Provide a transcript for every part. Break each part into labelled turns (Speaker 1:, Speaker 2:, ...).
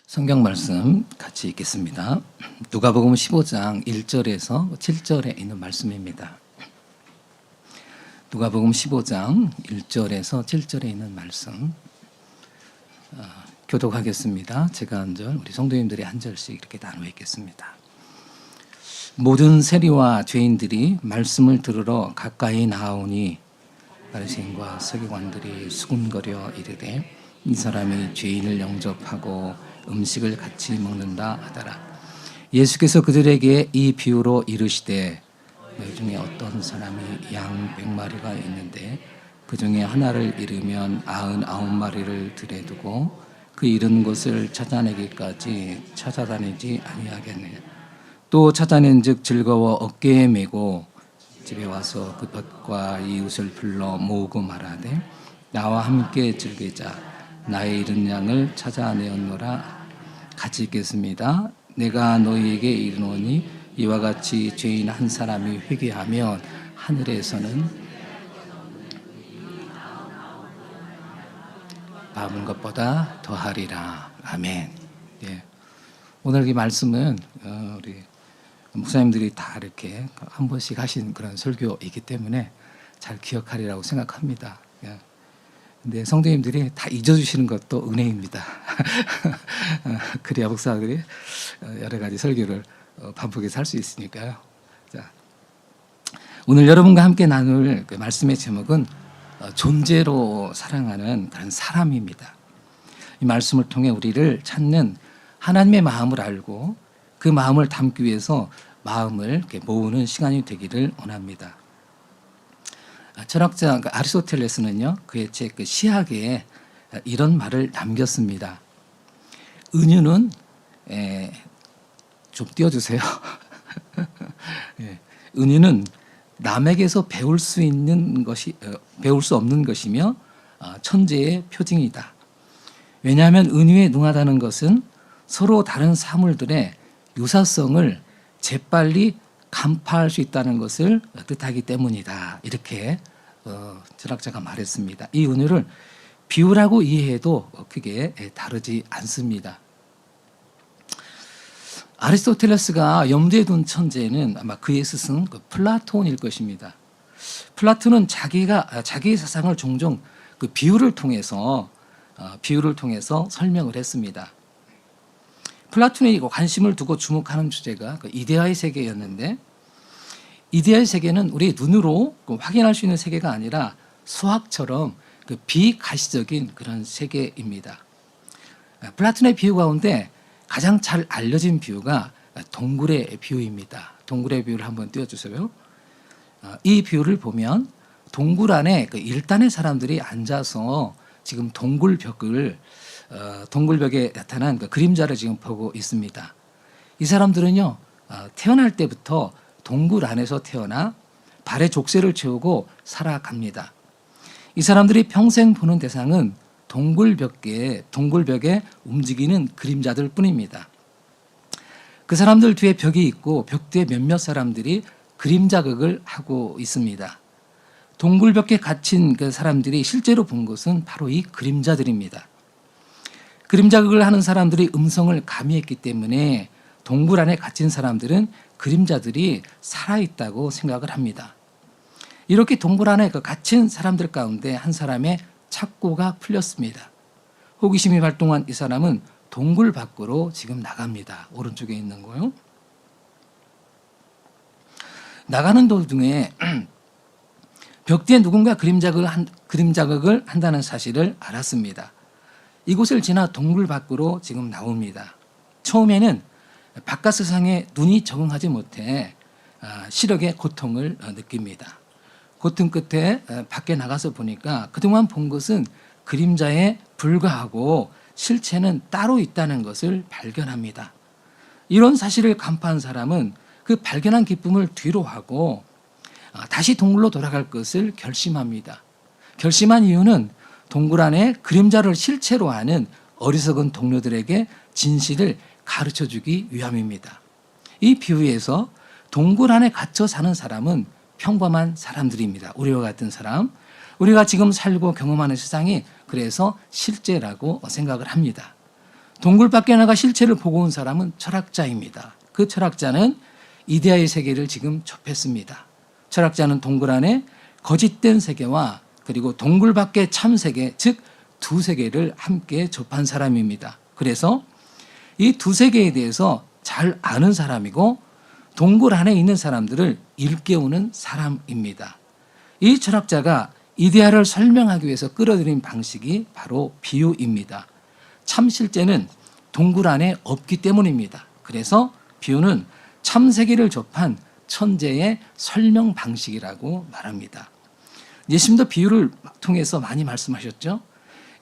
Speaker 1: 성경 말씀 같이 읽겠습니다. 누가복음 15장 1절에서 7절에 있는 말씀입니다. 누가복음 15장 1절에서 7절에 있는 말씀 교독하겠습니다. 제가 한 절, 우리 성도님들이 한 절씩 이렇게 나누어 읽겠습니다. 모든 세리와 죄인들이 말씀을 들으러 가까이 나아오니 바리새인과 서기관들이 수군거려 이르되 이 사람이 죄인을 영접하고 음식을 같이 먹는다 하더라. 예수께서 그들에게 이 비유로 이르시되 너희 중에 어떤 사람이 양 100마리가 있는데 그 중에 하나를 잃으면 99마리를 들에 두고 그 잃은 것을 찾아내기까지 찾아다니지 아니하겠느냐. 또 찾아낸즉 즐거워 어깨에 메고 집에 와서 그 볏과 이웃을 불러 모으고 말하되 나와 함께 즐기자. 나의 잃은 양을 찾아내었노라. 같이 읽겠습니다. 내가 너희에게 이르노니 이와 같이 죄인 한 사람이 회개하면 하늘에서는 남은 것보다 더하리라. 아멘. 예. 오늘 이 말씀은 우리 목사님들이 다 이렇게 한 번씩 하신 그런 설교이기 때문에 잘 기억하리라고 생각합니다. 예. 근데 성도님들이 다 잊어주시는 것도 은혜입니다. 그래야 목사들이 여러 가지 설교를 반복해서 할 수 있으니까요. 자, 오늘 여러분과 함께 나눌 그 말씀의 제목은 존재로 사랑하는 그런 사람입니다. 이 말씀을 통해 우리를 찾는 하나님의 마음을 알고 그 마음을 담기 위해서 마음을 이렇게 모으는 시간이 되기를 원합니다. 철학자 아리스토텔레스는요, 그의 책 시학에 이런 말을 남겼습니다. 은유는 좀 띄워주세요. 예, 은유는 남에게서 배울 수 있는 것이 배울 수 없는 것이며 천재의 표징이다. 왜냐하면 은유에 능하다는 것은 서로 다른 사물들의 유사성을 재빨리 간파할 수 있다는 것을 뜻하기 때문이다. 이렇게 철학자가 말했습니다. 이 은유를 비유라고 이해해도 크게 다르지 않습니다. 아리스토텔레스가 염두에 둔 천재는 아마 그의 스승 플라톤일 것입니다. 플라톤은 자기의 사상을 종종 그 비유를 통해서 설명을 했습니다. 플라톤이 관심을 두고 주목하는 주제가 그 이데아의 세계였는데, 이데아의 세계는 우리 눈으로 확인할 수 있는 세계가 아니라 수학처럼 그 비가시적인 그런 세계입니다. 플라톤의 비유 가운데 가장 잘 알려진 비유가 동굴의 비유입니다. 동굴의 비유를 한번 띄워주세요. 이 비유를 보면 동굴 안에 그 일단의 사람들이 앉아서 지금 동굴벽에 나타난 그 그림자를 지금 보고 있습니다. 이 사람들은요, 태어날 때부터 동굴 안에서 태어나 발에 족쇄를 채우고 살아갑니다. 이 사람들이 평생 보는 대상은 동굴벽에 움직이는 그림자들 뿐입니다. 그 사람들 뒤에 벽이 있고 벽 뒤에 몇몇 사람들이 그림자극을 하고 있습니다. 동굴벽에 갇힌 그 사람들이 실제로 본 것은 바로 이 그림자들입니다. 그림자극을 하는 사람들이 음성을 가미했기 때문에 동굴 안에 갇힌 사람들은 그림자들이 살아있다고 생각을 합니다. 이렇게 동굴 안에 갇힌 사람들 가운데 한 사람의 착고가 풀렸습니다. 호기심이 발동한 이 사람은 동굴 밖으로 지금 나갑니다. 오른쪽에 있는 거요. 나가는 도중에 벽 뒤에 누군가 그림자극을 한다는 사실을 알았습니다. 이곳을 지나 동굴 밖으로 지금 나옵니다. 처음에는 바깥 세상에 눈이 적응하지 못해 시력의 고통을 느낍니다. 고통 끝에 밖에 나가서 보니까 그동안 본 것은 그림자에 불과하고 실체는 따로 있다는 것을 발견합니다. 이런 사실을 간파한 사람은 그 발견한 기쁨을 뒤로하고 다시 동굴로 돌아갈 것을 결심합니다. 결심한 이유는 동굴 안에 그림자를 실체로 아는 어리석은 동료들에게 진실을 가르쳐주기 위함입니다. 이 비유에서 동굴 안에 갇혀 사는 사람은 평범한 사람들입니다. 우리와 같은 사람, 우리가 지금 살고 경험하는 세상이 그래서 실제라고 생각을 합니다. 동굴 밖에 나가 실체를 보고 온 사람은 철학자입니다. 그 철학자는 이데아의 세계를 지금 접했습니다. 철학자는 동굴 안에 거짓된 세계와 그리고 동굴 밖의 참 세계, 즉 두 세계를 함께 접한 사람입니다. 그래서 이 두 세계에 대해서 잘 아는 사람이고 동굴 안에 있는 사람들을 일깨우는 사람입니다. 이 철학자가 이데아를 설명하기 위해서 끌어들인 방식이 바로 비유입니다. 참 실제는 동굴 안에 없기 때문입니다. 그래서 비유는 참 세계를 접한 천재의 설명 방식이라고 말합니다. 예수님도 비유를 통해서 많이 말씀하셨죠.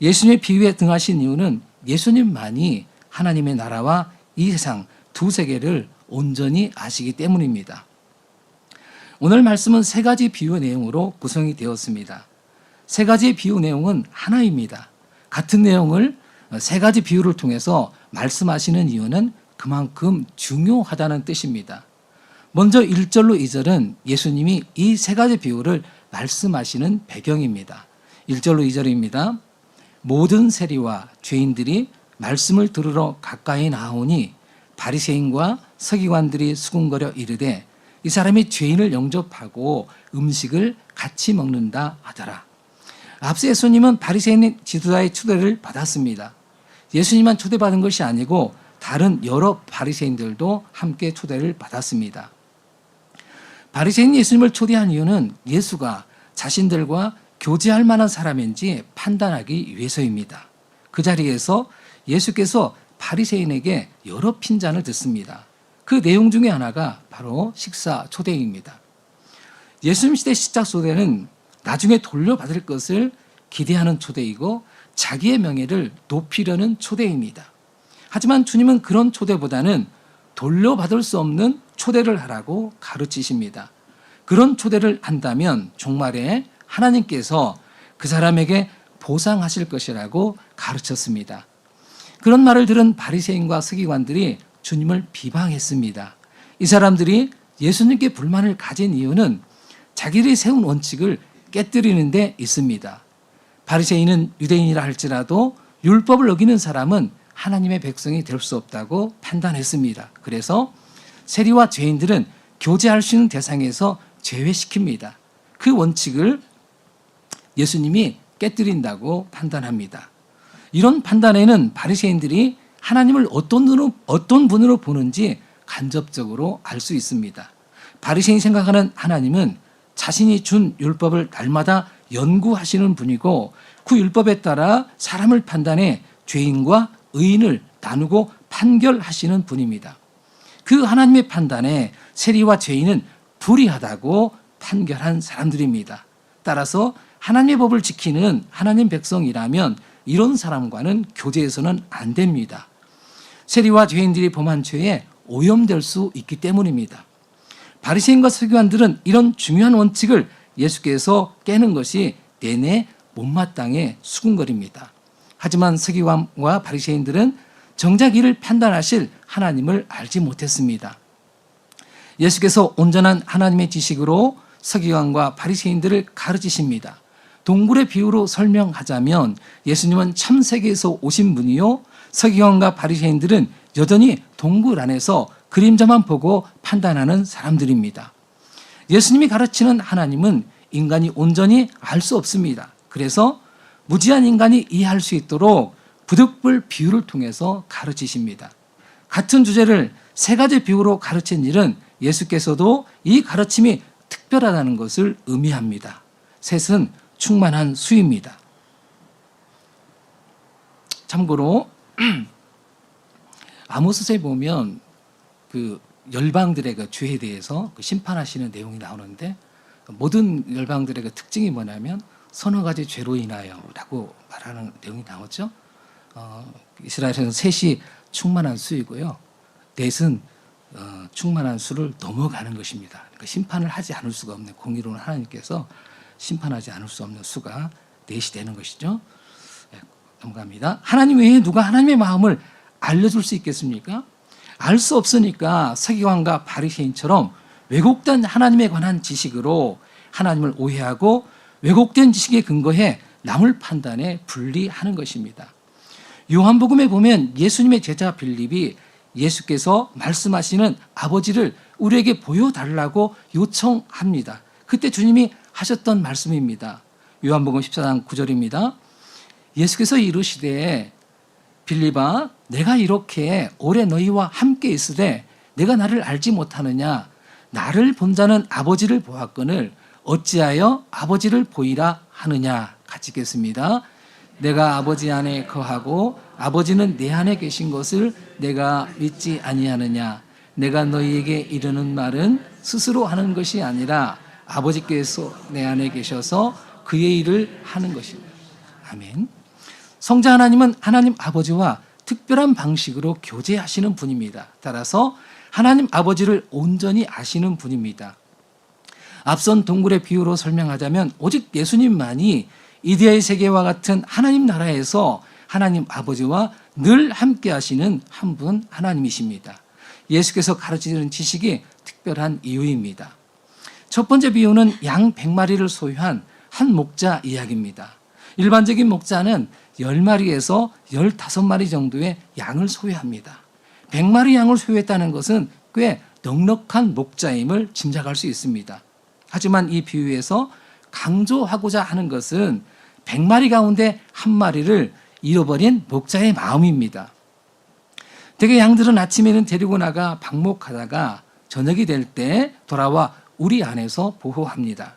Speaker 1: 예수님의 비유에 등하신 이유는 예수님만이 하나님의 나라와 이 세상 두 세계를 온전히 아시기 때문입니다. 오늘 말씀은 세 가지 비유 내용으로 구성이 되었습니다. 세 가지의 비유 내용은 하나입니다. 같은 내용을 세 가지 비유를 통해서 말씀하시는 이유는 그만큼 중요하다는 뜻입니다. 먼저 1절로 2절은 예수님이 이 세 가지 비유를 말씀하시는 배경입니다. 1절로 2절입니다. 모든 세리와 죄인들이 말씀을 들으러 가까이 나오니 바리새인과 서기관들이 수군거려 이르되 이 사람이 죄인을 영접하고 음식을 같이 먹는다 하더라. 앞서 예수님은 바리새인 지도자의 초대를 받았습니다. 예수님만 초대받은 것이 아니고 다른 여러 바리새인들도 함께 초대를 받았습니다. 바리새인 예수님을 초대한 이유는 예수가 자신들과 교제할 만한 사람인지 판단하기 위해서입니다. 그 자리에서 예수께서 바리새인에게 여러 핀잔을 듣습니다. 그 내용 중에 하나가 바로 식사 초대입니다. 예수님 시대 식사 초대는 나중에 돌려받을 것을 기대하는 초대이고 자기의 명예를 높이려는 초대입니다. 하지만 주님은 그런 초대보다는 돌려받을 수 없는 초대를 하라고 가르치십니다. 그런 초대를 한다면 종말에 하나님께서 그 사람에게 보상하실 것이라고 가르쳤습니다. 그런 말을 들은 바리새인과 서기관들이 주님을 비방했습니다. 이 사람들이 예수님께 불만을 가진 이유는 자기들이 세운 원칙을 깨뜨리는 데 있습니다. 바리새인은 유대인이라 할지라도 율법을 어기는 사람은 하나님의 백성이 될 수 없다고 판단했습니다. 그래서 세리와 죄인들은 교제할 수 있는 대상에서 제외시킵니다. 그 원칙을 예수님이 깨뜨린다고 판단합니다. 이런 판단에는 바리새인들이 하나님을 어떤 분으로 보는지 간접적으로 알 수 있습니다. 바리새인이 생각하는 하나님은 자신이 준 율법을 날마다 연구하시는 분이고 그 율법에 따라 사람을 판단해 죄인과 의인을 나누고 판결하시는 분입니다. 그 하나님의 판단에 세리와 죄인은 불의하다고 판결한 사람들입니다. 따라서 하나님의 법을 지키는 하나님 백성이라면 이런 사람과는 교제해서는 안 됩니다. 세리와 죄인들이 범한 죄에 오염될 수 있기 때문입니다. 바리새인과 서기관들은 이런 중요한 원칙을 예수께서 깨는 것이 내내 못마땅해 수군거립니다. 하지만 서기관과 바리새인들은 정작 이를 판단하실 하나님을 알지 못했습니다. 예수께서 온전한 하나님의 지식으로 서기관과 바리새인들을 가르치십니다. 동굴의 비유로 설명하자면 예수님은 참 세계에서 오신 분이요, 서기관과 바리새인들은 여전히 동굴 안에서 그림자만 보고 판단하는 사람들입니다. 예수님이 가르치는 하나님은 인간이 온전히 알 수 없습니다. 그래서 무지한 인간이 이해할 수 있도록 부득불 비유를 통해서 가르치십니다. 같은 주제를 세 가지 비유로 가르친 일은 예수께서도 이 가르침이 특별하다는 것을 의미합니다. 셋은 충만한 수입니다. 참고로 아모스서에 보면 그 열방들의 그 죄에 대해서 그 심판하시는 내용이 나오는데 모든 열방들의 그 특징이 뭐냐면 서너 가지 죄로 인하여라고 말하는 내용이 나오죠. 이스라엘에서는 셋이 충만한 수이고요. 넷은 충만한 수를 넘어가는 것입니다. 그러니까 심판을 하지 않을 수가 없는 공의로운 하나님께서 심판하지 않을 수 없는 수가 넷이 되는 것이죠. 넘어갑니다. 하나님 외에 누가 하나님의 마음을 알려줄 수 있겠습니까? 알 수 없으니까 서기관과 바리새인처럼 왜곡된 하나님에 관한 지식으로 하나님을 오해하고 왜곡된 지식에 근거해 남을 판단해 분리하는 것입니다. 요한복음에 보면 예수님의 제자 빌립이 예수께서 말씀하시는 아버지를 우리에게 보여달라고 요청합니다. 그때 주님이 하셨던 말씀입니다. 요한복음 14장 9절입니다. 예수께서 이르시되 빌립아 내가 이렇게 오래 너희와 함께 있으되 내가 나를 알지 못하느냐 나를 본 자는 아버지를 보았거늘 어찌하여 아버지를 보이라 하느냐. 같이 읽겠습니다. 내가 아버지 안에 거하고 아버지는 내 안에 계신 것을 내가 믿지 아니하느냐. 내가 너희에게 이르는 말은 스스로 하는 것이 아니라 아버지께서 내 안에 계셔서 그의 일을 하는 것이다. 아멘. 성자 하나님은 하나님 아버지와 특별한 방식으로 교제하시는 분입니다. 따라서 하나님 아버지를 온전히 아시는 분입니다. 앞선 동굴의 비유로 설명하자면 오직 예수님만이 이데아의 세계와 같은 하나님 나라에서 하나님 아버지와 늘 함께 하시는 한 분 하나님이십니다. 예수께서 가르치는 지식이 특별한 이유입니다. 첫 번째 비유는 양 100마리를 소유한 한 목자 이야기입니다. 일반적인 목자는 10마리에서 15마리 정도의 양을 소유합니다. 100마리 양을 소유했다는 것은 꽤 넉넉한 목자임을 짐작할 수 있습니다. 하지만 이 비유에서 강조하고자 하는 것은 100마리 가운데 한 마리를 잃어버린 목자의 마음입니다. 대개 양들은 아침에는 데리고 나가 방목하다가 저녁이 될 때 돌아와 우리 안에서 보호합니다.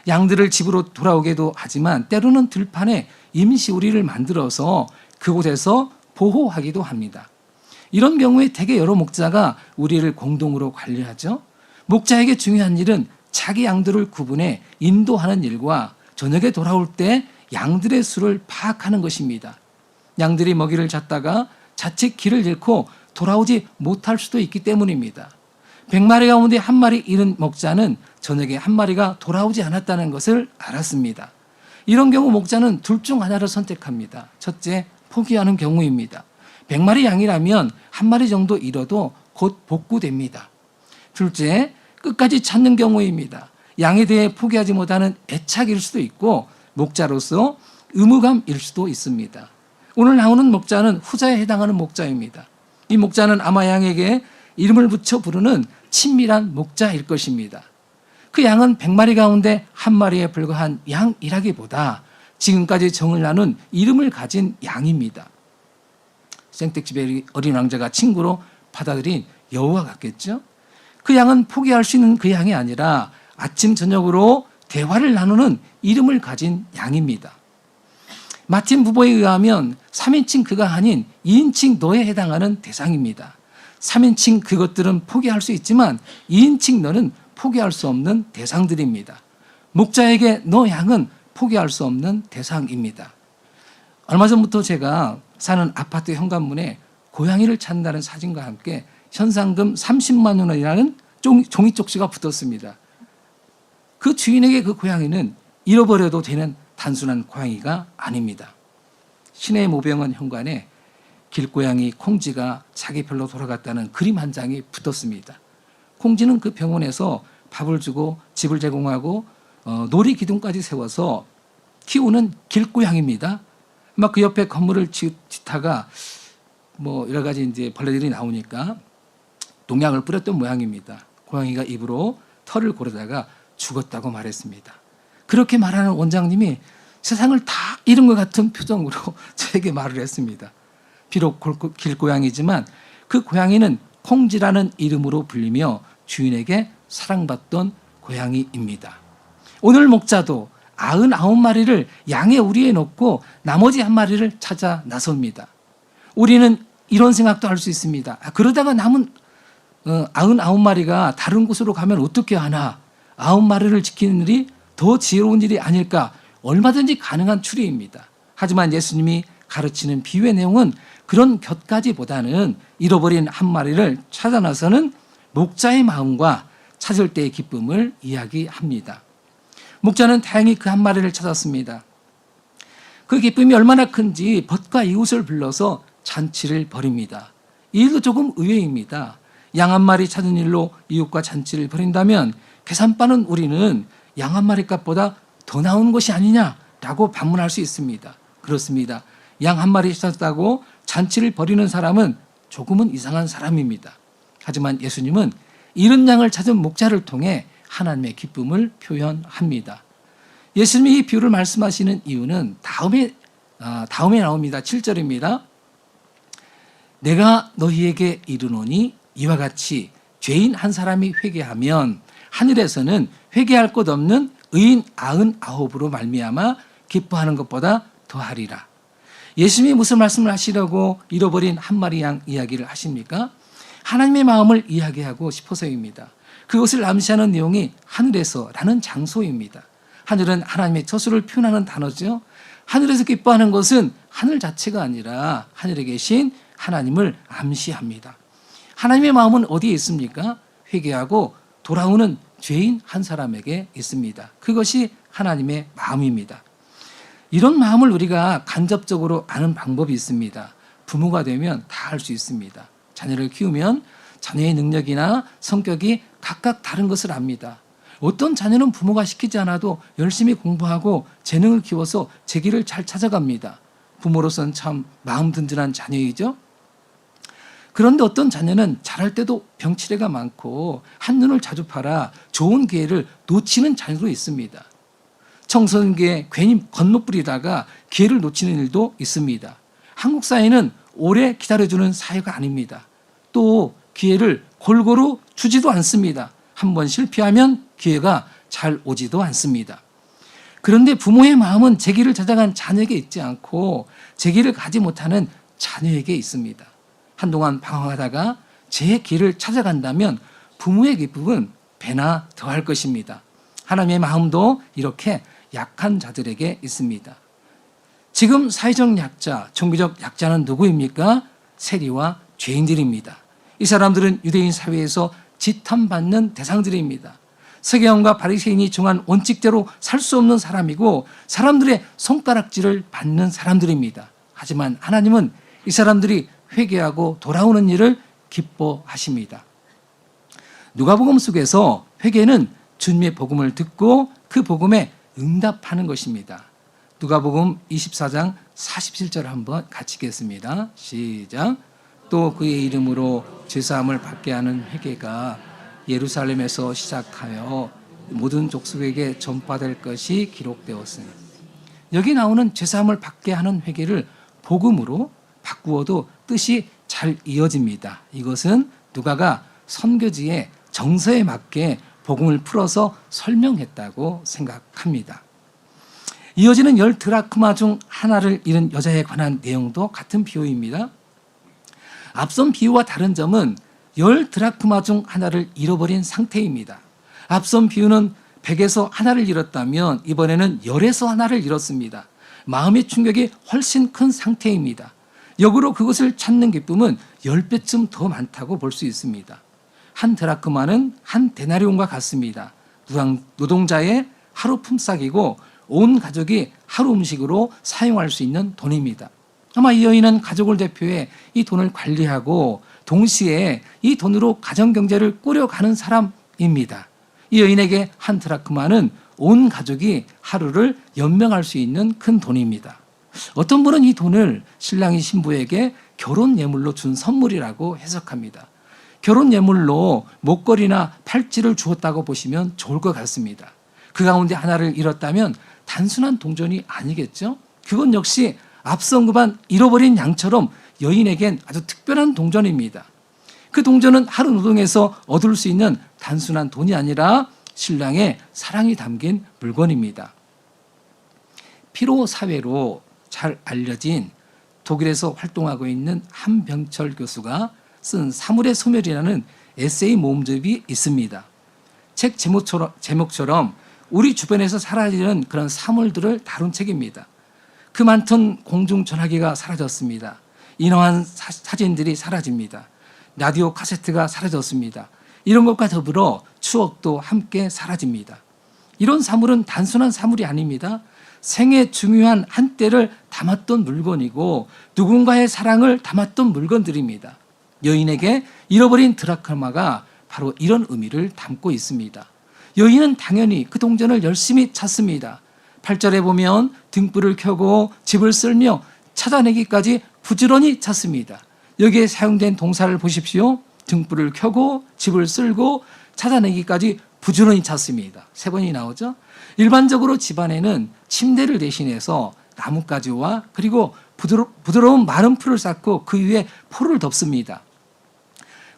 Speaker 1: 양들을 집으로 돌아오게도 하지만 때로는 들판에 임시 우리를 만들어서 그곳에서 보호하기도 합니다. 이런 경우에 대개 여러 목자가 우리를 공동으로 관리하죠. 목자에게 중요한 일은 자기 양들을 구분해 인도하는 일과 저녁에 돌아올 때 양들의 수를 파악하는 것입니다. 양들이 먹이를 찾다가 자칫 길을 잃고 돌아오지 못할 수도 있기 때문입니다. 100마리 가운데 한 마리 잃은 목자는 저녁에 한 마리가 돌아오지 않았다는 것을 알았습니다. 이런 경우 목자는 둘 중 하나를 선택합니다. 첫째, 포기하는 경우입니다. 100마리 양이라면 한 마리 정도 잃어도 곧 복구됩니다. 둘째, 끝까지 찾는 경우입니다. 양에 대해 포기하지 못하는 애착일 수도 있고 목자로서 의무감일 수도 있습니다. 오늘 나오는 목자는 후자에 해당하는 목자입니다. 이 목자는 아마 양에게 이름을 붙여 부르는 친밀한 목자일 것입니다. 그 양은 100마리 가운데 한 마리에 불과한 양이라기보다 지금까지 정을 나눈 이름을 가진 양입니다. 생택집의 어린 왕자가 친구로 받아들인 여우와 같겠죠. 그 양은 포기할 수 있는 그 양이 아니라 아침 저녁으로 대화를 나누는 이름을 가진 양입니다. 마틴 부보에 의하면 3인칭 그가 아닌 2인칭 너에 해당하는 대상입니다. 3인칭 그것들은 포기할 수 있지만 2인칭 너는 포기할 수 없는 대상들입니다. 목자에게 너 양은 포기할 수 없는 대상입니다. 얼마 전부터 제가 사는 아파트 현관문에 고양이를 찾는다는 사진과 함께 현상금 30만 원이라는 종이 쪽지가 붙었습니다. 그 주인에게 그 고양이는 잃어버려도 되는 단순한 고양이가 아닙니다. 시내 모병원 현관에 길고양이 콩지가 자기 별로 돌아갔다는 그림 한 장이 붙었습니다. 콩지는 그 병원에서 밥을 주고 집을 제공하고 놀이 기둥까지 세워서 키우는 길고양이입니다. 막 그 옆에 건물을 짓다가 뭐 여러 가지 이제 벌레들이 나오니까 농약을 뿌렸던 모양입니다. 고양이가 입으로 털을 고르다가 죽었다고 말했습니다. 그렇게 말하는 원장님이 세상을 다 잃은 것 같은 표정으로 저에게 말을 했습니다. 비록 길고양이지만 그 고양이는 콩지라는 이름으로 불리며 주인에게 사랑받던 고양이입니다. 오늘 목자도 99마리를 양의 우리에 놓고 나머지 한 마리를 찾아 나섭니다. 우리는 이런 생각도 할 수 있습니다. 그러다가 남은 99마리가 다른 곳으로 가면 어떻게 하나? 9마리를 지키는 일이 더 지혜로운 일이 아닐까? 얼마든지 가능한 추리입니다. 하지만 예수님이 가르치는 비유의 내용은 그런 곁가지보다는 잃어버린 한 마리를 찾아 나서는 목자의 마음과 찾을 때의 기쁨을 이야기합니다. 목자는 다행히 그 한 마리를 찾았습니다. 그 기쁨이 얼마나 큰지 벗과 이웃을 불러서 잔치를 벌입니다. 이 일도 조금 의외입니다. 양 한 마리 찾은 일로 이웃과 잔치를 벌인다면 계산 빠는 우리는 양 한 마리 값보다 더 나온 것이 아니냐라고 반문할 수 있습니다. 그렇습니다. 양 한 마리 찾았다고 잔치를 벌이는 사람은 조금은 이상한 사람입니다. 하지만 예수님은 잃은 양을 찾은 목자를 통해 하나님의 기쁨을 표현합니다. 예수님이 이 비유를 말씀하시는 이유는 다음에 나옵니다. 7절입니다. 내가 너희에게 이르노니 이와 같이 죄인 한 사람이 회개하면 하늘에서는 회개할 것 없는 의인 99으로 말미암아 기뻐하는 것보다 더하리라. 예수님이 무슨 말씀을 하시려고 잃어버린 한 마리 양 이야기를 하십니까? 하나님의 마음을 이야기하고 싶어서입니다. 그것을 암시하는 내용이 하늘에서라는 장소입니다. 하늘은 하나님의 처소를 표현하는 단어죠. 하늘에서 기뻐하는 것은 하늘 자체가 아니라 하늘에 계신 하나님을 암시합니다. 하나님의 마음은 어디에 있습니까? 회개하고 돌아오는 죄인 한 사람에게 있습니다. 그것이 하나님의 마음입니다. 이런 마음을 우리가 간접적으로 아는 방법이 있습니다. 부모가 되면 다 알 수 있습니다. 자녀를 키우면 자녀의 능력이나 성격이 각각 다른 것을 압니다. 어떤 자녀는 부모가 시키지 않아도 열심히 공부하고 재능을 키워서 제 길을 잘 찾아갑니다. 부모로서는 참 마음 든든한 자녀이죠. 그런데 어떤 자녀는 자랄 때도 병치레가 많고 한눈을 자주 팔아 좋은 기회를 놓치는 자녀도 있습니다. 청소년기에 괜히 건너뿌리다가 기회를 놓치는 일도 있습니다. 한국 사회는 오래 기다려주는 사회가 아닙니다. 또 기회를 골고루 주지도 않습니다. 한번 실패하면 기회가 잘 오지도 않습니다. 그런데 부모의 마음은 제 길을 찾아간 자녀에게 있지 않고 제 길을 가지 못하는 자녀에게 있습니다. 한동안 방황하다가 제 길을 찾아간다면 부모의 기쁨은 배나 더할 것입니다. 하나님의 마음도 이렇게 약한 자들에게 있습니다. 지금 사회적 약자, 종교적 약자는 누구입니까? 세리와 죄인들입니다. 이 사람들은 유대인 사회에서 지탄받는 대상들입니다. 서기관과 바리새인이 정한 원칙대로 살 수 없는 사람이고 사람들의 손가락질을 받는 사람들입니다. 하지만 하나님은 이 사람들이 회개하고 돌아오는 일을 기뻐하십니다. 누가복음 속에서 회개는 주님의 복음을 듣고 그 복음에 응답하는 것입니다. 누가복음 24장 47절 한번 같이 읽겠습니다. 시작. 또 그의 이름으로 죄사함을 받게 하는 회개가 예루살렘에서 시작하여 모든 족속에게 전파될 것이 기록되었으니. 여기 나오는 죄사함을 받게 하는 회개를 복음으로 바꾸어도 뜻이 잘 이어집니다. 이것은 누가가 선교지의 정서에 맞게 복음을 풀어서 설명했다고 생각합니다. 이어지는 10드라크마 중 하나를 잃은 여자에 관한 내용도 같은 비유입니다. 앞선 비유와 다른 점은 10드라크마 중 하나를 잃어버린 상태입니다. 앞선 비유는 100에서 하나를 잃었다면 이번에는 10에서 하나를 잃었습니다. 마음의 충격이 훨씬 큰 상태입니다. 역으로 그것을 찾는 기쁨은 10배쯤 더 많다고 볼 수 있습니다. 한 드라크마는 한 데나리온과 같습니다. 노동자의 하루 품삯이고 온 가족이 하루 음식으로 사용할 수 있는 돈입니다. 아마 이 여인은 가족을 대표해 이 돈을 관리하고 동시에 이 돈으로 가정경제를 꾸려가는 사람입니다. 이 여인에게 한 드라크마는 온 가족이 하루를 연명할 수 있는 큰 돈입니다. 어떤 분은 이 돈을 신랑이 신부에게 결혼 예물로 준 선물이라고 해석합니다. 결혼 예물로 목걸이나 팔찌를 주었다고 보시면 좋을 것 같습니다. 그 가운데 하나를 잃었다면 단순한 동전이 아니겠죠? 그건 역시 앞선 그반 잃어버린 양처럼 여인에겐 아주 특별한 동전입니다. 그 동전은 하루 노동에서 얻을 수 있는 단순한 돈이 아니라 신랑의 사랑이 담긴 물건입니다. 피로 사회로 잘 알려진 독일에서 활동하고 있는 한병철 교수가 쓴 사물의 소멸이라는 에세이 모음집이 있습니다. 책 제목처럼 우리 주변에서 사라지는 그런 사물들을 다룬 책입니다. 그 많던 공중전화기가 사라졌습니다. 인화한 사진들이 사라집니다. 라디오 카세트가 사라졌습니다. 이런 것과 더불어 추억도 함께 사라집니다. 이런 사물은 단순한 사물이 아닙니다. 생애 중요한 한때를 담았던 물건이고 누군가의 사랑을 담았던 물건들입니다. 여인에게 잃어버린 드라크마가 바로 이런 의미를 담고 있습니다. 여인은 당연히 그 동전을 열심히 찾습니다. 8절에 보면 등불을 켜고 집을 쓸며 찾아내기까지 부지런히 찾습니다. 여기에 사용된 동사를 보십시오. 등불을 켜고 집을 쓸고 찾아내기까지 부지런히 찾습니다. 3번이 나오죠. 일반적으로 집안에는 침대를 대신해서 나뭇가지와 그리고 부드러운 마른 풀을 쌓고 그 위에 포를 덮습니다.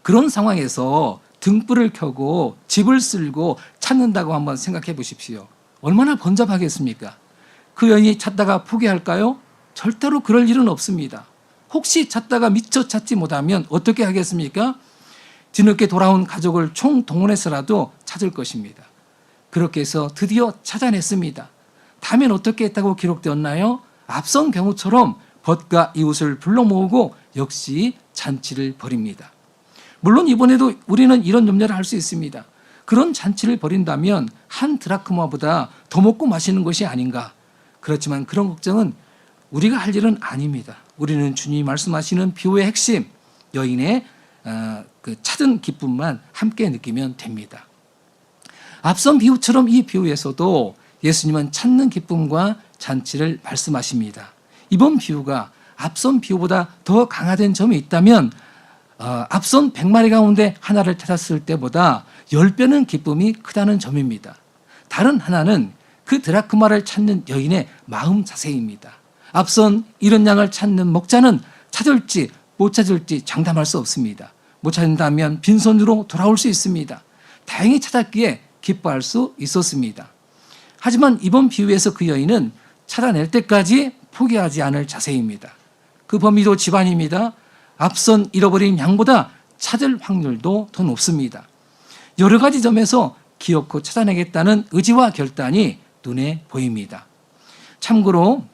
Speaker 1: 그런 상황에서 등불을 켜고 집을 쓸고 찾는다고 한번 생각해 보십시오. 얼마나 번잡하겠습니까? 그 여인이 찾다가 포기할까요? 절대로 그럴 일은 없습니다. 혹시 찾다가 미처 찾지 못하면 어떻게 하겠습니까? 뒤늦게 돌아온 가족을 총동원해서라도 찾을 것입니다. 그렇게 해서 드디어 찾아냈습니다. 다음엔 어떻게 했다고 기록되었나요? 앞선 경우처럼 벗과 이웃을 불러 모으고 역시 잔치를 벌입니다. 물론 이번에도 우리는 이런 염려를 할 수 있습니다. 그런 잔치를 벌인다면 한 드라크마보다 더 먹고 마시는 것이 아닌가. 그렇지만 그런 걱정은 우리가 할 일은 아닙니다. 우리는 주님이 말씀하시는 비유의 핵심, 여인의 그 찾은 기쁨만 함께 느끼면 됩니다. 앞선 비유처럼 이 비유에서도 예수님은 찾는 기쁨과 잔치를 말씀하십니다. 이번 비유가 앞선 비유보다 더 강화된 점이 있다면 앞선 100마리 가운데 하나를 찾았을 때보다 10배는 기쁨이 크다는 점입니다. 다른 하나는 그 드라크마를 찾는 여인의 마음 자세입니다. 앞선 이런 양을 찾는 목자는 찾을지 못 찾을지 장담할 수 없습니다. 못 찾는다면 빈손으로 돌아올 수 있습니다. 다행히 찾았기에 기뻐할 수 있었습니다. 하지만 이번 비유에서 그 여인은 찾아낼 때까지 포기하지 않을 자세입니다. 그 범위도 집안입니다. 앞선 잃어버린 양보다 찾을 확률도 더 높습니다. 여러 가지 점에서 기어코 찾아내겠다는 의지와 결단이 눈에 보입니다. 참고로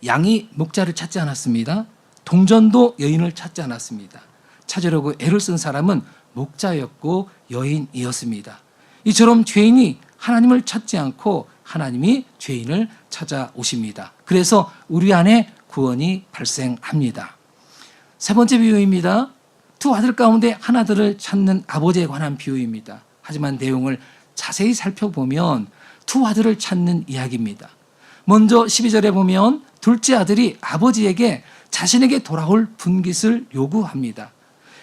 Speaker 1: 양이 목자를 찾지 않았습니다. 동전도 여인을 찾지 않았습니다. 찾으려고 애를 쓴 사람은 목자였고 여인이었습니다. 이처럼 죄인이 하나님을 찾지 않고 하나님이 죄인을 찾아오십니다. 그래서 우리 안에 구원이 발생합니다. 3번째 비유입니다. 두 아들 가운데 하나들을 찾는 아버지에 관한 비유입니다. 하지만 내용을 자세히 살펴보면 두 아들을 찾는 이야기입니다. 먼저 12절에 보면 둘째 아들이 아버지에게 자신에게 돌아올 분깃을 요구합니다.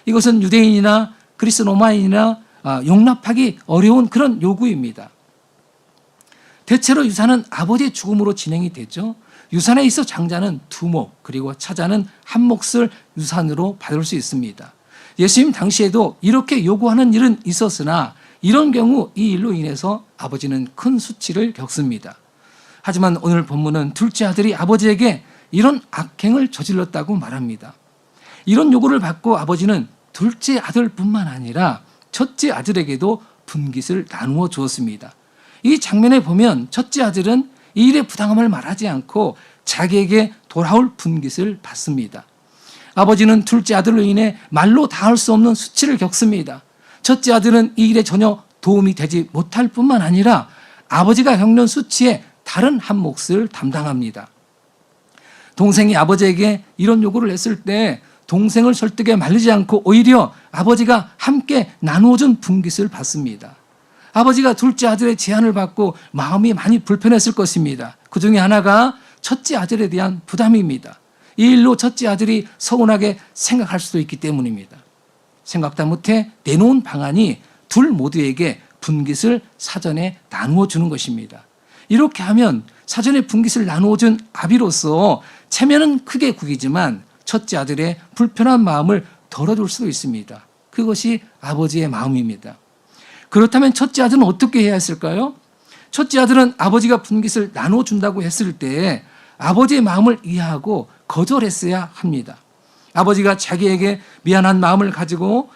Speaker 1: 이것은 유대인이나 그리스 로마인이나 용납하기 어려운 그런 요구입니다. 대체로 유산은 아버지의 죽음으로 진행이 되죠. 유산에 있어 장자는 2목 그리고 차자는 1몫을 유산으로 받을 수 있습니다. 예수님 당시에도 이렇게 요구하는 일은 있었으나 이런 경우 이 일로 인해서 아버지는 큰 수치를 겪습니다. 하지만 오늘 본문은 둘째 아들이 아버지에게 이런 악행을 저질렀다고 말합니다. 이런 요구를 받고 아버지는 둘째 아들뿐만 아니라 첫째 아들에게도 분깃을 나누어 주었습니다. 이 장면에 보면 첫째 아들은 이 일의 부당함을 말하지 않고 자기에게 돌아올 분깃을 받습니다. 아버지는 둘째 아들로 인해 말로 다할 수 없는 수치를 겪습니다. 첫째 아들은 이 일에 전혀 도움이 되지 못할 뿐만 아니라 아버지가 겪는 수치에 다른 한 몫을 담당합니다. 동생이 아버지에게 이런 요구를 했을 때 동생을 설득에 말리지 않고 오히려 아버지가 함께 나누어준 분깃을 받습니다. 아버지가 둘째 아들의 제안을 받고 마음이 많이 불편했을 것입니다. 그 중에 하나가 첫째 아들에 대한 부담입니다. 이 일로 첫째 아들이 서운하게 생각할 수도 있기 때문입니다. 생각도 못해 내놓은 방안이 둘 모두에게 분깃을 사전에 나누어 주는 것입니다. 이렇게 하면 사전에 분깃을 나누어 준 아비로서 체면은 크게 구기지만 첫째 아들의 불편한 마음을 덜어줄 수도 있습니다. 그것이 아버지의 마음입니다. 그렇다면 첫째 아들은 어떻게 해야 했을까요? 첫째 아들은 아버지가 분깃을 나누어 준다고 했을 때 아버지의 마음을 이해하고 거절했어야 합니다. 아버지가 자기에게 미안한 마음을 가지고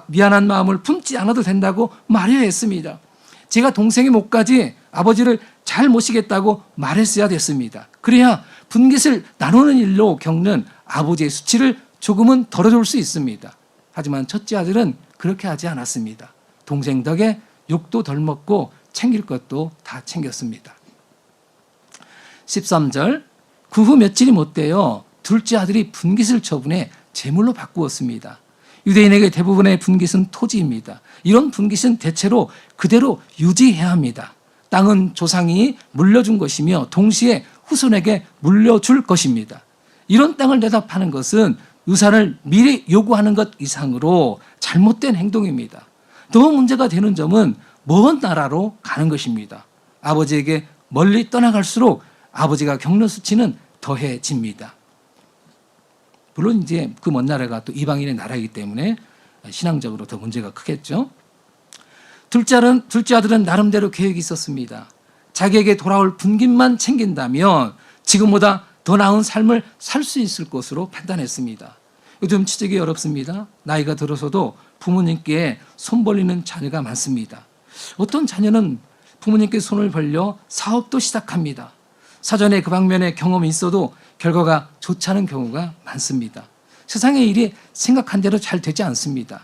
Speaker 1: 미안한 마음을 품지 않아도 된다고 말해야 했습니다. 제가 동생의 몫까지 아버지를 잘 모시겠다고 말했어야 됐습니다. 그래야 분깃을 나누는 일로 겪는 아버지의 수치를 조금은 덜어줄 수 있습니다. 하지만 첫째 아들은 그렇게 하지 않았습니다. 동생 덕에 욕도 덜 먹고 챙길 것도 다 챙겼습니다. 13절, 그 후 며칠이 못 되어 둘째 아들이 분깃을 처분해 제물로 바꾸었습니다. 유대인에게 대부분의 분깃은 토지입니다. 이런 분깃은 대체로 그대로 유지해야 합니다. 땅은 조상이 물려준 것이며 동시에 후손에게 물려줄 것입니다. 이런 땅을 내다 파는 것은 유산을 미리 요구하는 것 이상으로 잘못된 행동입니다. 더 문제가 되는 점은 먼 나라로 가는 것입니다. 아버지에게 멀리 떠나갈수록 아버지가 겪는 수치는 더해집니다. 물론 이제 그 먼 나라가 또 이방인의 나라이기 때문에 신앙적으로 더 문제가 크겠죠. 둘째 아들은 나름대로 계획이 있었습니다. 자기에게 돌아올 분깃만 챙긴다면 지금보다 더 나은 삶을 살 수 있을 것으로 판단했습니다. 요즘 취직이 어렵습니다. 나이가 들어서도 부모님께 손 벌리는 자녀가 많습니다. 어떤 자녀는 부모님께 손을 벌려 사업도 시작합니다. 사전에 그 방면에 경험이 있어도 결과가 좋지 않은 경우가 많습니다. 세상의 일이 생각한 대로 잘 되지 않습니다.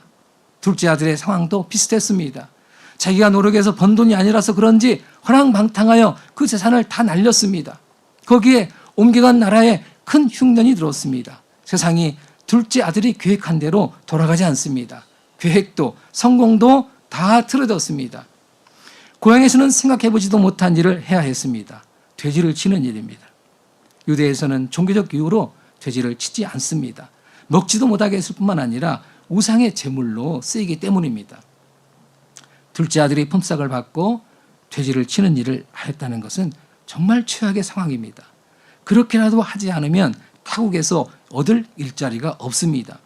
Speaker 1: 둘째 아들의 상황도 비슷했습니다. 자기가 노력해서 번 돈이 아니라서 그런지 허랑방탕하여 그 재산을 다 날렸습니다. 거기에 옮겨간 나라에 큰 흉년이 들었습니다. 세상이 둘째 아들이 계획한 대로 돌아가지 않습니다. 계획도 성공도 다 틀어졌습니다. 고향에서는 생각해보지도 못한 일을 해야 했습니다. 돼지를 치는 일입니다. 유대에서는 종교적 이유로 돼지를 치지 않습니다. 먹지도 못하게 했을 뿐만 아니라 우상의 제물로 쓰이기 때문입니다. 둘째 아들이 품삯을 받고 돼지를 치는 일을 하였다는 것은 정말 최악의 상황입니다. 그렇게라도 하지 않으면 타국에서 얻을 일자리가 없습니다.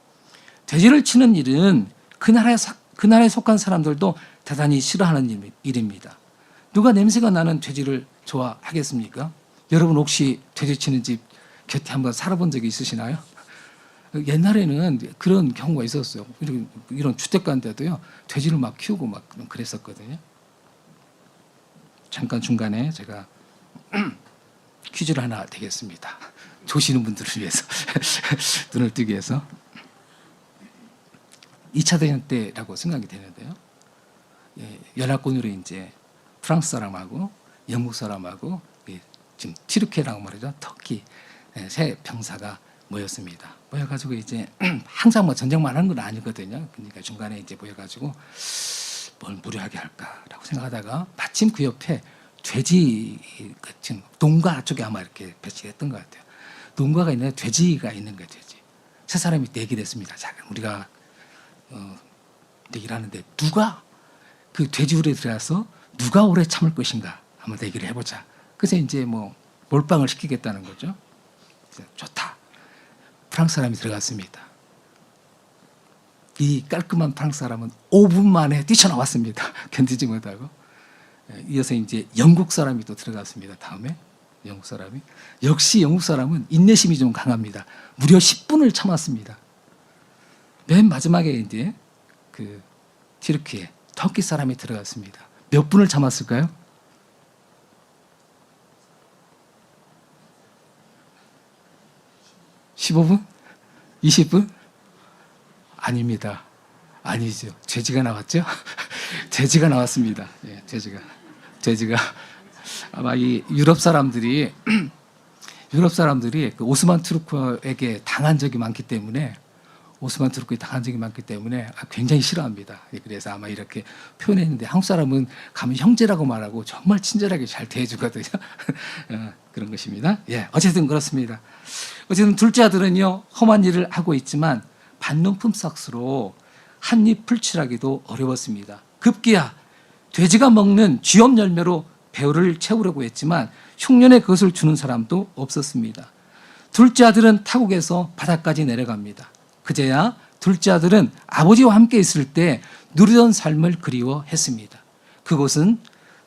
Speaker 1: 돼지를 치는 일은 그 나라에 속한 사람들도 대단히 싫어하는 일입니다. 누가 냄새가 나는 돼지를 좋아하겠습니까? 여러분 혹시 돼지 치는 집 곁에 한번 살아본 적이 있으시나요? 옛날에는 그런 경우가 있었어요. 이런 주택가인데도요, 돼지를 막 키우고 막 그랬었거든요. 잠깐 중간에 제가 퀴즈를 하나 드리겠습니다. 조시는 분들을 위해서 눈을 뜨기 위해서 2차 대전 때라고 생각이 되는데요. 연합군으로 이제 프랑스 사람하고 영국 사람하고 지금 티르케라고 말하죠. 터키 세 병사가 모였습니다. 모여가지고 이제 항상 뭐 전쟁만 하는 건 아니거든요. 그러니까 중간에 이제 모여가지고 뭘 무료하게 할까라고 생각하다가 마침 그 옆에 돼지 같은 농가 쪽에 아마 이렇게 배치했던 것 같아요. 농가가 있는데 돼지가 있는 거예요. 돼지. 세 사람이 내기를 했습니다. 자, 우리가 내기를 하는데 누가 그 돼지굴에 들어가서 누가 오래 참을 것인가 한번 내기를 해보자. 그래서 이제 뭐 몰빵을 시키겠다는 거죠. 좋다. 프랑스 사람이 들어갔습니다. 이 깔끔한 프랑스 사람은 5분 만에 뛰쳐나왔습니다. 견디지 못하고. 이어서 이제 영국 사람이 또 들어갔습니다. 다음에 영국 사람이. 역시 영국 사람은 인내심이 좀 강합니다. 무려 10분을 참았습니다. 맨 마지막에 이제 그 티르키에 터키 사람이 들어갔습니다. 몇 분을 참았을까요? 15분? 20분? 아닙니다. 아니죠. 돼지가 나왔죠? 돼지가 나왔습니다. 예, 돼지가 아마 이 유럽 사람들이 그 오스만 투르크에게 당한 적이 많기 때문에 굉장히 싫어합니다. 그래서 아마 이렇게 표현했는데 한국 사람은 가면 형제라고 말하고 정말 친절하게 잘 대해주거든요. 그런 것입니다. 예, 어쨌든 그렇습니다. 어쨌든 둘째 아들은요, 험한 일을 하고 있지만 받는 품삯으로 한 입 풀칠하기도 어려웠습니다. 급기야 돼지가 먹는 쥐엄 열매로 배를 채우려고 했지만 흉년에 그것을 주는 사람도 없었습니다. 둘째 아들은 타국에서 바다까지 내려갑니다. 그제야 둘째 아들은 아버지와 함께 있을 때 누리던 삶을 그리워했습니다. 그곳은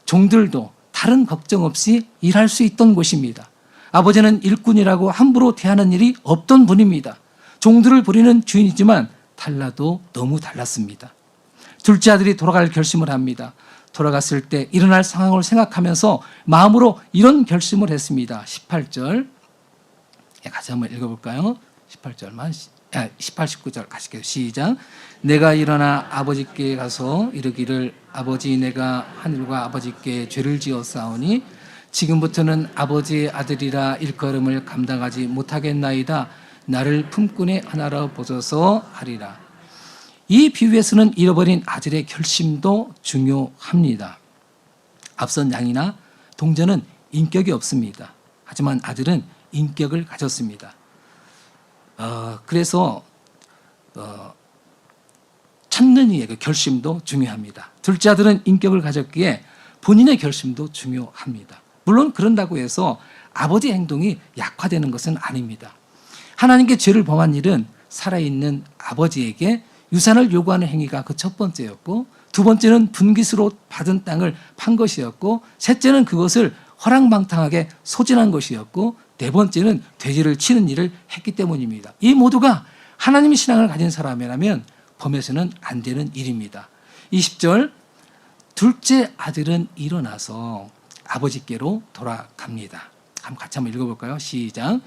Speaker 1: 종들도 다른 걱정 없이 일할 수 있던 곳입니다. 아버지는 일꾼이라고 함부로 대하는 일이 없던 분입니다. 종들을 부리는 주인이지만 달라도 너무 달랐습니다. 둘째 아들이 돌아갈 결심을 합니다. 돌아갔을 때 일어날 상황을 생각하면서 마음으로 이런 결심을 했습니다. 18절 같이 한번 읽어볼까요? 18절만 18, 19절 같이 시작. 내가 일어나 아버지께 가서 이르기를 아버지 내가 하늘과 아버지께 죄를 지었사오니 지금부터는 아버지의 아들이라 일컬음을 감당하지 못하겠나이다. 나를 품꾼의 하나로 보소서 하리라. 이 비유에서는 잃어버린 아들의 결심도 중요합니다. 앞선 양이나 동전은 인격이 없습니다. 하지만 아들은 인격을 가졌습니다. 그래서 찾는 이의 그 결심도 중요합니다. 둘째 아들은 인격을 가졌기에 본인의 결심도 중요합니다. 물론 그런다고 해서 아버지의 행동이 약화되는 것은 아닙니다. 하나님께 죄를 범한 일은 살아있는 아버지에게 유산을 요구하는 행위가 그 첫 번째였고, 두 번째는 분깃으로 받은 땅을 판 것이었고, 셋째는 그것을 허랑방탕하게 소진한 것이었고, 네 번째는 돼지를 치는 일을 했기 때문입니다. 이 모두가 하나님의 신앙을 가진 사람이라면 범해서는 안 되는 일입니다. 20절, 둘째 아들은 일어나서 아버지께로 돌아갑니다. 같이 한번 읽어볼까요? 시작.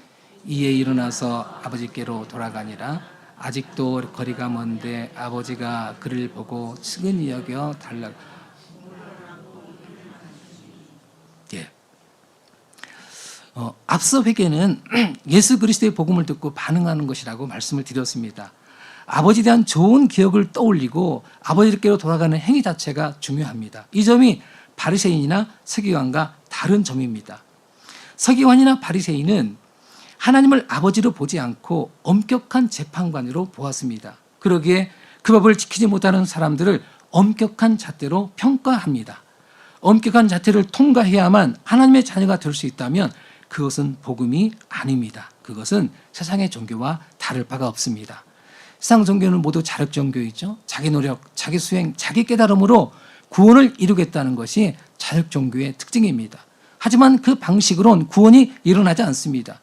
Speaker 1: 이에 일어나서 아버지께로 돌아가니라. 아직도 거리가 먼데 아버지가 그를 보고 측은히 여겨 달라. 예. 앞서 회개는 예수 그리스도의 복음을 듣고 반응하는 것이라고 말씀을 드렸습니다. 아버지에 대한 좋은 기억을 떠올리고 아버지께로 돌아가는 행위 자체가 중요합니다. 이 점이 바리새인이나 서기관과 다른 점입니다. 서기관이나 바리새인은 하나님을 아버지로 보지 않고 엄격한 재판관으로 보았습니다. 그러기에 그 법을 지키지 못하는 사람들을 엄격한 잣대로 평가합니다. 엄격한 잣대를 통과해야만 하나님의 자녀가 될 수 있다면 그것은 복음이 아닙니다. 그것은 세상의 종교와 다를 바가 없습니다. 세상 종교는 모두 자력 종교이죠. 자기 노력, 자기 수행, 자기 깨달음으로 구원을 이루겠다는 것이 자력 종교의 특징입니다. 하지만 그 방식으론 구원이 일어나지 않습니다.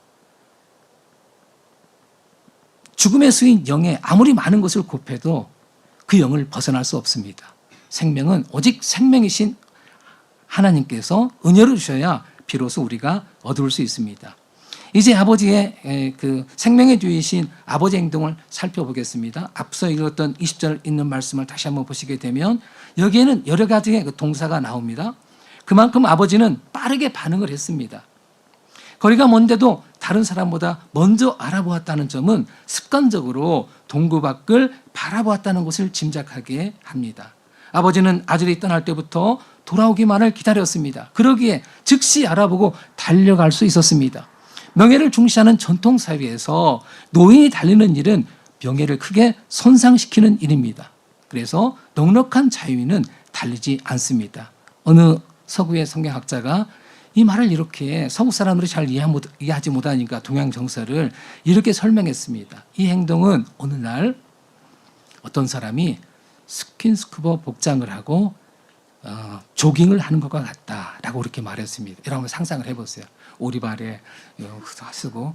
Speaker 1: 죽음의 수인 영에 아무리 많은 것을 곱해도 그 영을 벗어날 수 없습니다. 생명은 오직 생명이신 하나님께서 은혜를 주셔야 비로소 우리가 얻을 수 있습니다. 이제 아버지의 그 생명의 주이신 아버지의 행동을 살펴보겠습니다. 앞서 읽었던 20절 있는 말씀을 다시 한번 보시게 되면 여기에는 여러 가지의 그 동사가 나옵니다. 그만큼 아버지는 빠르게 반응을 했습니다. 거리가 먼데도 다른 사람보다 먼저 알아보았다는 점은 습관적으로 동구 밖을 바라보았다는 것을 짐작하게 합니다. 아버지는 아들이 떠날 때부터 돌아오기만을 기다렸습니다. 그러기에 즉시 알아보고 달려갈 수 있었습니다. 명예를 중시하는 전통사회에서 노인이 달리는 일은 명예를 크게 손상시키는 일입니다. 그래서 넉넉한 자유인은 달리지 않습니다. 어느 서구의 성경학자가 이 말을 이렇게 서구 사람들이 잘 이해하지 못하니까 동양 정서를 이렇게 설명했습니다. 이 행동은 어느 날 어떤 사람이 스킨스쿠버 복장을 하고 조깅을 하는 것과 같다라고 그렇게 말했습니다. 여러분 상상을 해보세요. 오리발에 쓰고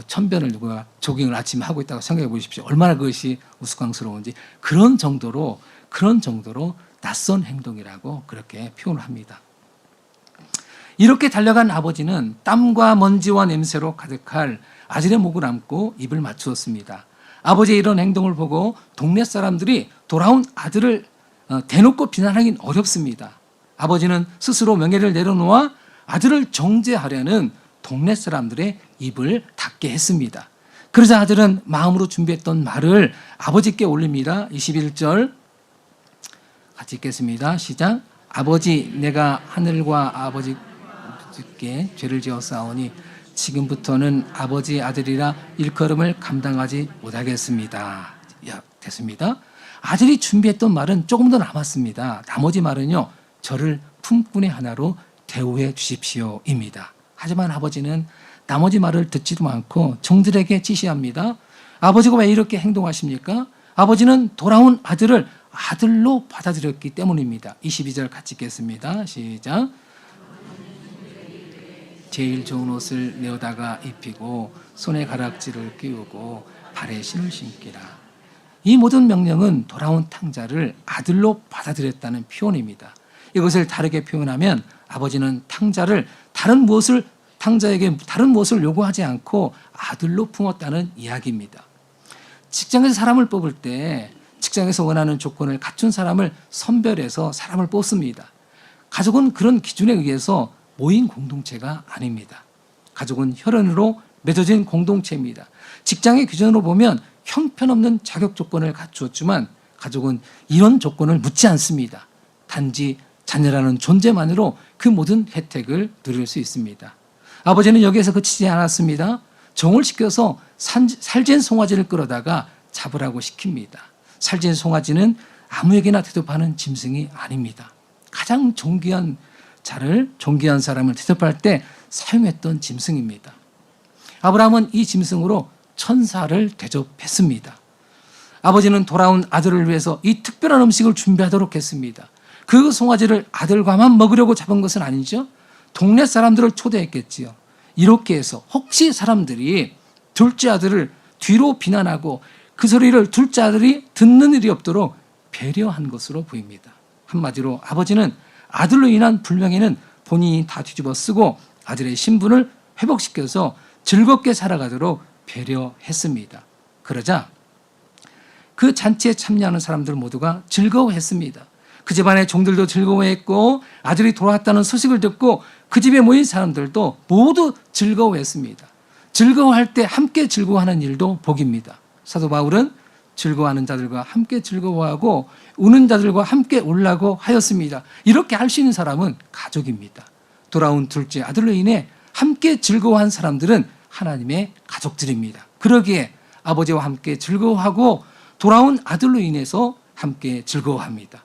Speaker 1: 천변을 누가 조깅을 아침에 하고 있다고 생각해 보십시오. 얼마나 그것이 우스꽝스러운지. 그런 정도로 낯선 행동이라고 그렇게 표현을 합니다. 이렇게 달려간 아버지는 땀과 먼지와 냄새로 가득할 아들의 목을 안고 입을 맞추었습니다. 아버지의 이런 행동을 보고 동네 사람들이 돌아온 아들을 대놓고 비난하기는 어렵습니다. 아버지는 스스로 명예를 내려놓아 아들을 정죄하려는 동네 사람들의 입을 닫게 했습니다. 그러자 아들은 마음으로 준비했던 말을 아버지께 올립니다. 21절 같이 읽겠습니다. 시작. 아버지, 내가 하늘과 아버지께 죄를 지었사오니 지금부터는 아버지 아들이라 일컬음을 감당하지 못하겠습니다. 됐습니다. 아들이 준비했던 말은 조금 더 남았습니다. 나머지 말은요, 저를 품꾼의 하나로 대우해 주십시오입니다. 하지만 아버지는 나머지 말을 듣지도 않고 종들에게 지시합니다. 아버지가 왜 이렇게 행동하십니까? 아버지는 돌아온 아들을 아들로 받아들였기 때문입니다. 22절 같이 읽겠습니다. 시작. 제일 좋은 옷을 내어다가 입히고 손에 가락지를 끼우고 발에 신을 신기라. 이 모든 명령은 돌아온 탕자를 아들로 받아들였다는 표현입니다. 이것을 다르게 표현하면 아버지는 탕자에게 다른 무엇을 요구하지 않고 아들로 품었다는 이야기입니다. 직장에서 사람을 뽑을 때 직장에서 원하는 조건을 갖춘 사람을 선별해서 사람을 뽑습니다. 가족은 그런 기준에 의해서 모인 공동체가 아닙니다. 가족은 혈연으로 맺어진 공동체입니다. 직장의 기준으로 보면 형편없는 자격 조건을 갖추었지만 가족은 이런 조건을 묻지 않습니다. 단지 자녀라는 존재만으로 그 모든 혜택을 누릴 수 있습니다. 아버지는 여기에서 그치지 않았습니다. 종을 시켜서 살찐 송아지를 끌어다가 잡으라고 시킵니다. 살찐 송아지는 아무에게나 대접하는 짐승이 아닙니다. 가장 존귀한 사람을 대접할 때 사용했던 짐승입니다. 아브라함은 이 짐승으로 천사를 대접했습니다. 아버지는 돌아온 아들을 위해서 이 특별한 음식을 준비하도록 했습니다. 그 송아지를 아들과만 먹으려고 잡은 것은 아니죠. 동네 사람들을 초대했겠지요. 이렇게 해서 혹시 사람들이 둘째 아들을 뒤로 비난하고 그 소리를 둘째 아들이 듣는 일이 없도록 배려한 것으로 보입니다. 한마디로 아버지는 아들로 인한 불명예는 본인이 다 뒤집어 쓰고 아들의 신분을 회복시켜서 즐겁게 살아가도록 배려했습니다. 그러자 그 잔치에 참여하는 사람들 모두가 즐거워했습니다. 그 집안의 종들도 즐거워했고 아들이 돌아왔다는 소식을 듣고 그 집에 모인 사람들도 모두 즐거워했습니다. 즐거워할 때 함께 즐거워하는 일도 복입니다. 사도 바울은 즐거워하는 자들과 함께 즐거워하고 우는 자들과 함께 울라고 하였습니다. 이렇게 할 수 있는 사람은 가족입니다. 돌아온 둘째 아들로 인해 함께 즐거워한 사람들은 하나님의 가족들입니다. 그러기에 아버지와 함께 즐거워하고 돌아온 아들로 인해서 함께 즐거워합니다.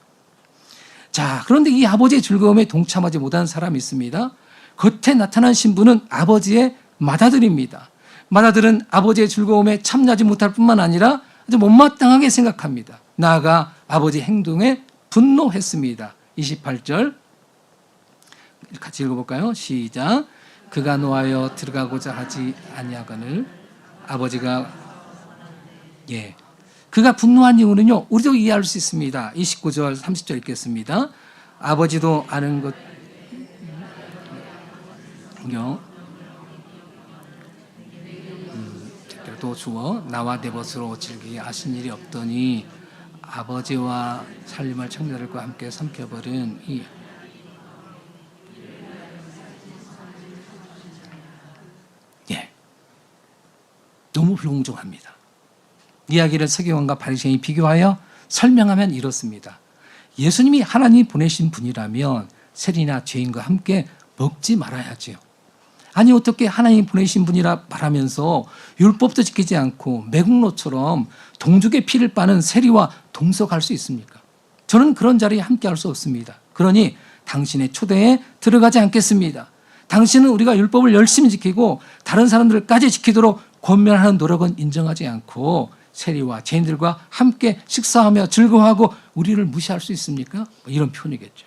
Speaker 1: 자, 그런데 이 아버지의 즐거움에 동참하지 못한 사람이 있습니다. 겉에 나타난 신분은 아버지의 맏아들입니다. 맏아들은 아버지의 즐거움에 참여하지 못할 뿐만 아니라 아주 못마땅하게 생각합니다. 나아가 아버지 행동에 분노했습니다. 28절 같이 읽어볼까요? 시작. 그가 노하여 들어가고자 하지 아니하거늘 아버지가 그가 분노한 이유는요, 우리도 이해할 수 있습니다. 29절 30절 읽겠습니다. 아버지도 아는 것 또 주어 나와 내 벗으로 즐기게 하신 일이 없더니 아버지와 살림할 청자들과 함께 삼켜버린 이 너무 불공정합니다. 이야기를 서기관과 바리새인이 비교하여 설명하면 이렇습니다. 예수님이 하나님이 보내신 분이라면 세리나 죄인과 함께 먹지 말아야지요. 아니 어떻게 하나님이 보내신 분이라 말하면서 율법도 지키지 않고 매국노처럼 동족의 피를 빠는 세리와 동석할 수 있습니까? 저는 그런 자리에 함께할 수 없습니다. 그러니 당신의 초대에 들어가지 않겠습니다. 당신은 우리가 율법을 열심히 지키고 다른 사람들까지 지키도록 권면하는 노력은 인정하지 않고 세리와 죄인들과 함께 식사하며 즐거워하고 우리를 무시할 수 있습니까? 이런 표현이겠죠.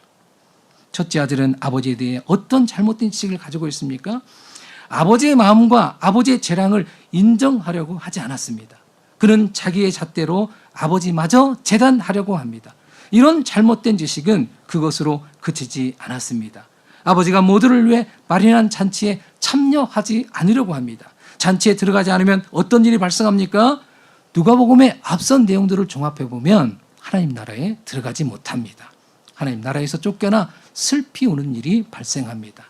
Speaker 1: 첫째 아들은 아버지에 대해 어떤 잘못된 지식을 가지고 있습니까? 아버지의 마음과 아버지의 재량을 인정하려고 하지 않았습니다. 그는 자기의 잣대로 아버지마저 재단하려고 합니다. 이런 잘못된 지식은 그것으로 그치지 않았습니다. 아버지가 모두를 위해 마련한 잔치에 참여하지 않으려고 합니다. 잔치에 들어가지 않으면 어떤 일이 발생합니까? 누가복음의 앞선 내용들을 종합해 보면 하나님 나라에 들어가지 못합니다. 하나님 나라에서 쫓겨나 슬피 우는 일이 발생합니다.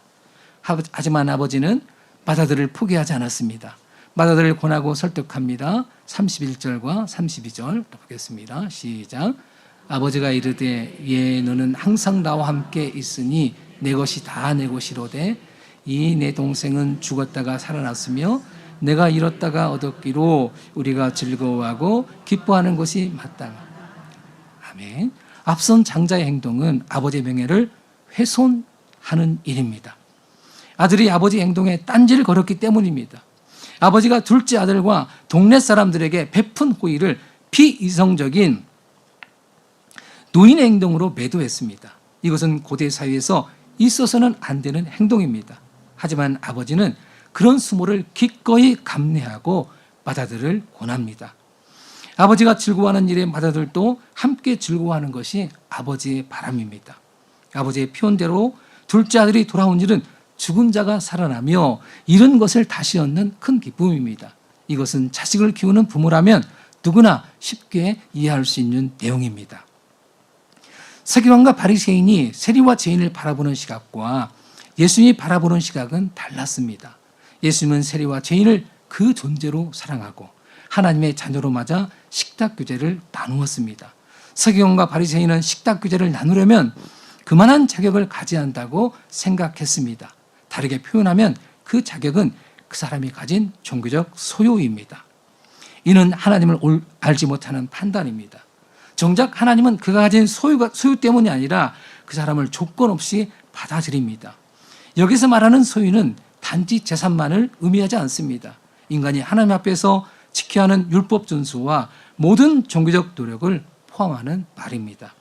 Speaker 1: 하지만 아버지는 맏아들을 포기하지 않았습니다. 맏아들을 권하고 설득합니다. 31절과 32절 보겠습니다. 시작. 아버지가 이르되 너는 항상 나와 함께 있으니 내 것이 다 내 것이로되 이 내 동생은 죽었다가 살아났으며 내가 잃었다가 얻었기로 우리가 즐거워하고 기뻐하는 것이 마땅하. 아멘. 앞선 장자의 행동은 아버지의 명예를 훼손하는 일입니다. 아들이 아버지 행동에 딴지를 걸었기 때문입니다. 아버지가 둘째 아들과 동네 사람들에게 베푼 호의를 비이성적인 노인의 행동으로 매도했습니다. 이것은 고대 사회에서 있어서는 안 되는 행동입니다. 하지만 아버지는 그런 수모를 기꺼이 감내하고 맏아들을 권합니다. 아버지가 즐거워하는 일에 맏아들도 함께 즐거워하는 것이 아버지의 바람입니다. 아버지의 표현대로 둘째 아들이 돌아온 일은 죽은 자가 살아나며 잃은 것을 다시 얻는 큰 기쁨입니다. 이것은 자식을 키우는 부모라면 누구나 쉽게 이해할 수 있는 내용입니다. 서기관과 바리새인이 세리와 죄인을 바라보는 시각과 예수님이 바라보는 시각은 달랐습니다. 예수님은 세리와 죄인을 그 존재로 사랑하고 하나님의 자녀로 맞아 식탁 규제를 나누었습니다. 서기관과 바리새인은 식탁 규제를 나누려면 그만한 자격을 가져야 한다고 생각했습니다. 다르게 표현하면 그 자격은 그 사람이 가진 종교적 소유입니다. 이는 하나님을 알지 못하는 판단입니다. 정작 하나님은 그가 가진 소유 때문이 아니라 그 사람을 조건 없이 받아들입니다. 여기서 말하는 소유는 단지 재산만을 의미하지 않습니다. 인간이 하나님 앞에서 지켜야 하는 율법 준수와 모든 종교적 노력을 포함하는 말입니다.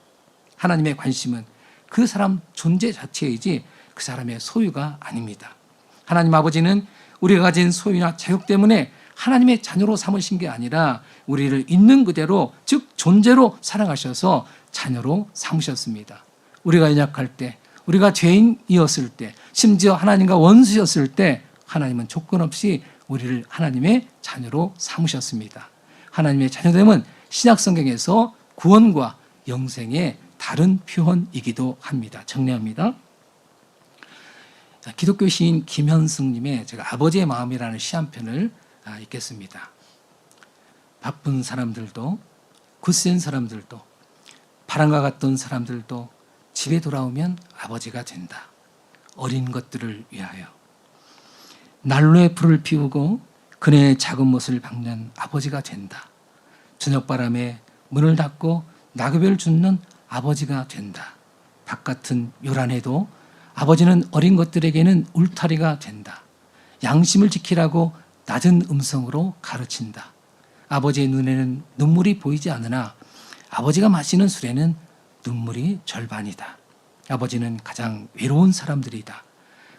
Speaker 1: 하나님의 관심은 그 사람 존재 자체이지 그 사람의 소유가 아닙니다. 하나님 아버지는 우리가 가진 소유나 자격 때문에 하나님의 자녀로 삼으신 게 아니라 우리를 있는 그대로, 즉 존재로 사랑하셔서 자녀로 삼으셨습니다. 우리가 연약할 때, 우리가 죄인이었을 때, 심지어 하나님과 원수였을 때 하나님은 조건 없이 우리를 하나님의 자녀로 삼으셨습니다. 하나님의 자녀됨은 신약 성경에서 구원과 영생의 다른 표현이기도 합니다. 정리합니다. 기독교 시인 김현승님의 제가 아버지의 마음이라는 시 한 편을 읽겠습니다. 바쁜 사람들도, 굳센 사람들도, 바람과 같던 사람들도 집에 돌아오면 아버지가 된다. 어린 것들을 위하여. 난로에 불을 피우고 그네의 작은 못을 박는 아버지가 된다. 저녁바람에 문을 닫고 낙엽을 줍는 아버지가 된다. 바깥은 요란해도 아버지는 어린 것들에게는 울타리가 된다. 양심을 지키라고 낮은 음성으로 가르친다. 아버지의 눈에는 눈물이 보이지 않으나 아버지가 마시는 술에는 눈물이 절반이다. 아버지는 가장 외로운 사람들이다.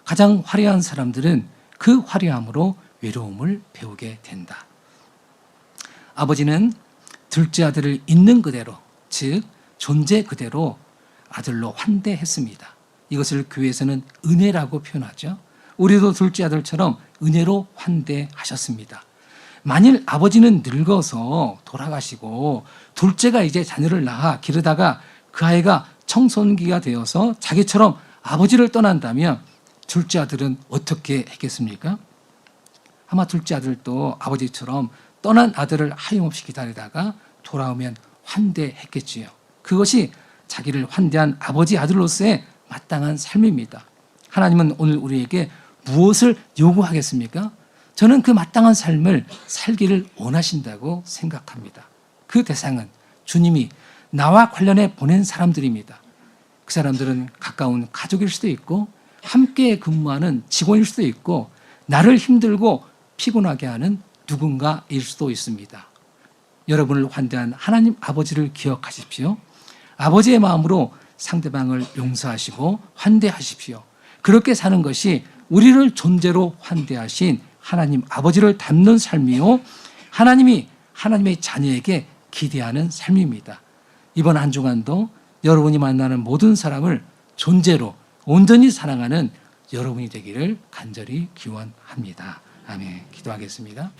Speaker 1: 가장 화려한 사람들은 그 화려함으로 외로움을 배우게 된다. 아버지는 둘째 아들을 있는 그대로, 즉 존재 그대로 아들로 환대했습니다. 이것을 교회에서는 은혜라고 표현하죠. 우리도 둘째 아들처럼 은혜로 환대하셨습니다. 만일 아버지는 늙어서 돌아가시고 둘째가 이제 자녀를 낳아 기르다가 그 아이가 청소년기가 되어서 자기처럼 아버지를 떠난다면 둘째 아들은 어떻게 했겠습니까? 아마 둘째 아들도 아버지처럼 떠난 아들을 하염없이 기다리다가 돌아오면 환대했겠지요. 그것이 자기를 환대한 아버지 아들로서의 마땅한 삶입니다. 하나님은 오늘 우리에게 무엇을 요구하겠습니까? 저는 그 마땅한 삶을 살기를 원하신다고 생각합니다. 그 대상은 주님이 나와 관련해 보낸 사람들입니다. 그 사람들은 가까운 가족일 수도 있고 함께 근무하는 직원일 수도 있고 나를 힘들고 피곤하게 하는 누군가일 수도 있습니다. 여러분을 환대한 하나님 아버지를 기억하십시오. 아버지의 마음으로 상대방을 용서하시고 환대하십시오. 그렇게 사는 것이 우리를 존재로 환대하신 하나님 아버지를 닮는 삶이요, 하나님이 하나님의 자녀에게 기대하는 삶입니다. 이번 한 주간도 여러분이 만나는 모든 사람을 존재로 온전히 사랑하는 여러분이 되기를 간절히 기원합니다. 아멘. 기도하겠습니다.